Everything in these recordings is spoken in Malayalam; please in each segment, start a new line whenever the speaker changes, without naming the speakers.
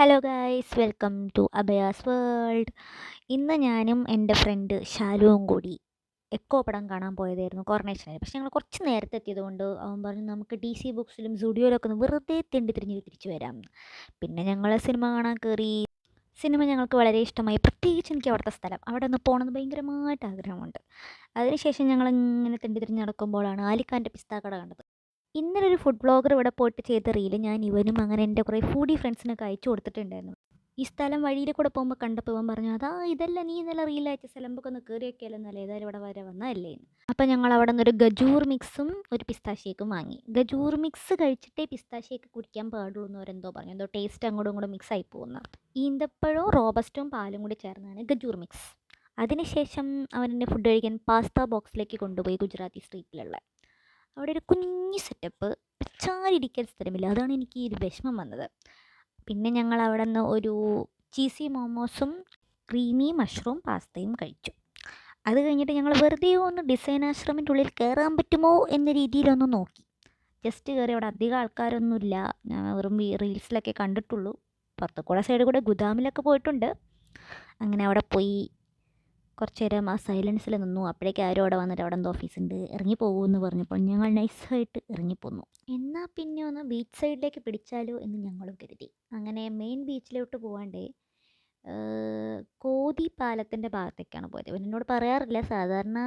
Hello guys, welcome to Abhaya's world. ഇന്ന് ഞാനും എൻ്റെ ഫ്രണ്ട് ഷാലുവും കൂടി എക്കോ പടം കാണാൻ പോയതായിരുന്നു കോർണേഷനിൽ. പക്ഷെ ഞങ്ങൾ കുറച്ച് നേരത്തെ എത്തിയതുകൊണ്ട് അവൻ പറഞ്ഞു നമുക്ക് ഡി സി ബുക്സിലും സ്റ്റുഡിയോയിലൊക്കെ ഒന്ന് വെറുതെ തെണ്ടി തിരിഞ്ഞ് തിരിച്ചു വരാമെന്ന്. പിന്നെ ഞങ്ങൾ സിനിമ കാണാൻ കയറി. സിനിമ ഞങ്ങൾക്ക് വളരെ ഇഷ്ടമായി. പ്രത്യേകിച്ച് എനിക്ക് അവിടുത്തെ സ്ഥലം അവിടെ ഒന്ന് പോകണമെന്ന് ഭയങ്കരമായിട്ട് ആഗ്രഹമുണ്ട്. അതിനുശേഷം ഞങ്ങൾ ഇങ്ങനെ തെണ്ടി തിരിഞ്ഞ് നടക്കുമ്പോഴാണ് ആലിക്കാൻ്റെ പിസ്താ കട കണ്ടത്. ഇന്നലെ ഒരു ഫുഡ് വ്ളോഗർ ഇവിടെ പോയിട്ട് ചെയ്ത റീല് ഞാൻ ഇവനും അങ്ങനെ എൻ്റെ കുറേ ഫുഡി ഫ്രണ്ട്സിനൊക്കെ അയച്ചു കൊടുത്തിട്ടുണ്ടായിരുന്നു. ഈ സ്ഥലം വഴിയിൽ കൂടെ പോകുമ്പോൾ കണ്ടപ്പോൾ ഇവൻ പറഞ്ഞു, അതാ ഇതല്ല നീ ഇന്നലെ റീൽ അയച്ച സ്ഥലമ്പൊക്കെ ഒന്ന് കയറി വയ്ക്കാമല്ലോ, എന്നല്ല ഏതായാലും ഇവിടെ വരെ വന്നതല്ലേ എന്ന്. അപ്പം ഞങ്ങൾ അവിടെ നിന്നൊരു ഗജൂർ മിക്സും ഒരു പിസ്താ ഷേക്കും വാങ്ങി. ഗജൂർ മിക്സ് കഴിച്ചിട്ടേ പിസ്താ ഷേക്ക് കുടിക്കാൻ പാടുള്ളൂ എന്നവരെന്തോ പറഞ്ഞു. എന്തോ ടേസ്റ്റ് അങ്ങോട്ടും ഇങ്ങോട്ടും മിക്സ് ആയി പോകുന്ന ഈന്തപ്പഴവും റോബസ്റ്റും പാലും കൂടി ചേർന്നാണ് ഗജൂർ മിക്സ്. അതിനുശേഷം അവൻ എന്നെ ഫുഡ് കഴിക്കാൻ പാസ്ത ബോക്സിലേക്ക് കൊണ്ടുപോയി ഗുജറാത്തി സ്ട്രീറ്റിലുള്ള. അവിടെ ഒരു കുഞ്ഞ് സെറ്റപ്പ്, വെച്ചാലിരിക്കാൻ സ്ഥലമില്ല. അതാണ് എനിക്ക് ഈ ഒരു വിഷമം വന്നത്. പിന്നെ ഞങ്ങൾ അവിടെ നിന്ന് ഒരു ചീസി മോമോസും ക്രീമി മഷ്റൂം പാസ്തയും കഴിച്ചു. അത് കഴിഞ്ഞിട്ട് ഞങ്ങൾ വെറുതെ ഒന്ന് ഡിസൈൻ ആശ്രമിൻ്റെ ഉള്ളിൽ കയറാൻ പറ്റുമോ എന്ന രീതിയിലൊന്ന് നോക്കി. ജസ്റ്റ് കയറി. അവിടെ അധികം ആൾക്കാരൊന്നുമില്ല. ഞാൻ വെറും റീൽസിലൊക്കെ കണ്ടിട്ടുള്ളൂ. പുറത്തു കൂടെ സൈഡിൽ കൂടെ ഗുദാമിലൊക്കെ പോയിട്ടുണ്ട്. അങ്ങനെ അവിടെ പോയി കുറച്ച് നേരം ആ സൈലൻസിൽ നിന്നു. അപ്പോഴേക്കും ആരും അവിടെ വന്നിട്ട് അവിടെ എന്തോ ഓഫീസുണ്ട് ഇറങ്ങിപ്പോകുമെന്ന് പറഞ്ഞപ്പോൾ ഞങ്ങൾ നൈസായിട്ട് ഇറങ്ങിപ്പോന്നു. എന്നാൽ പിന്നെ ഒന്ന് ബീച്ച് സൈഡിലേക്ക് പിടിച്ചാലോ എന്ന് ഞങ്ങളും കരുതി. അങ്ങനെ മെയിൻ ബീച്ചിലോട്ട് പോകാണ്ടേ കോതി പാലത്തിൻ്റെ ഭാഗത്തേക്കാണ് പോയത്. ഇവൻ എന്നോട് പറയാറില്ല. സാധാരണ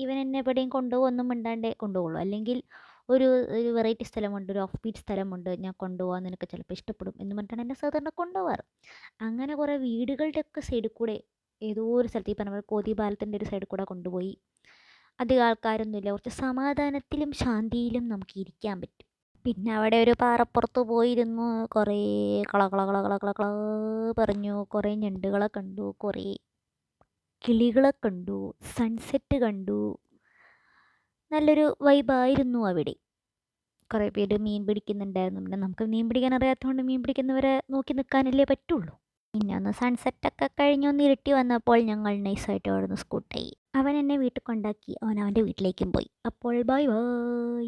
ഇവൻ എന്നെ എവിടെയും കൊണ്ടുപോകൊന്നും മിണ്ടാണ്ടേ കൊണ്ടുപോകുള്ളൂ. അല്ലെങ്കിൽ ഒരു ഒരു വെറൈറ്റി സ്ഥലമുണ്ട്, ഒരു ഓഫ് ബീറ്റ് സ്ഥലമുണ്ട്, ഞാൻ കൊണ്ടുപോകാൻ നിനക്ക് ചിലപ്പോൾ ഇഷ്ടപ്പെടും എന്ന് പറഞ്ഞിട്ടാണ് എന്നെ സാധാരണ കൊണ്ടുപോകാറ്. അങ്ങനെ കുറേ വീടുകളുടെയൊക്കെ സൈഡിൽ കൂടെ ഏതോ ഒരു സ്ഥലത്ത്, ഈ പറഞ്ഞ പോലെ കോതി പാലത്തിൻ്റെ ഒരു സൈഡിൽ കൂടെ കൊണ്ടുപോയി. അധികം ആൾക്കാരൊന്നുമില്ല. കുറച്ച് സമാധാനത്തിലും ശാന്തിയിലും നമുക്ക് ഇരിക്കാൻ പറ്റും. പിന്നെ അവിടെ ഒരു പാറപ്പുറത്ത് പോയിരുന്നു. കുറേ കള കള കള കള കള കള പറഞ്ഞു. കുറേ ഞണ്ടുകളെ കണ്ടു, കുറേ കിളികളെ കണ്ടു, സൺസെറ്റ് കണ്ടു. നല്ലൊരു വൈബായിരുന്നു അവിടെ. കുറേ പേര് മീൻ പിടിക്കുന്നുണ്ടായിരുന്നു. പിന്നെ നമുക്ക് മീൻ പിടിക്കാൻ അറിയാത്തതുകൊണ്ട് മീൻ പിടിക്കുന്നവരെ നോക്കി നിൽക്കാനല്ലേ പറ്റുള്ളൂ. പിന്നെ ഒന്ന് സൺസെറ്റൊക്കെ കഴിഞ്ഞൊന്ന് ഇരുട്ടി വന്നപ്പോൾ ഞങ്ങൾ നൈസായിട്ട് അവിടെ നിന്ന് സ്കൂട്ടായി. അവൻ എന്നെ വീട്ടിൽ കൊണ്ടാക്കി. അവൻ അവൻ്റെ വീട്ടിലേക്കും പോയി. അപ്പോൾ ബൈ ബൈ.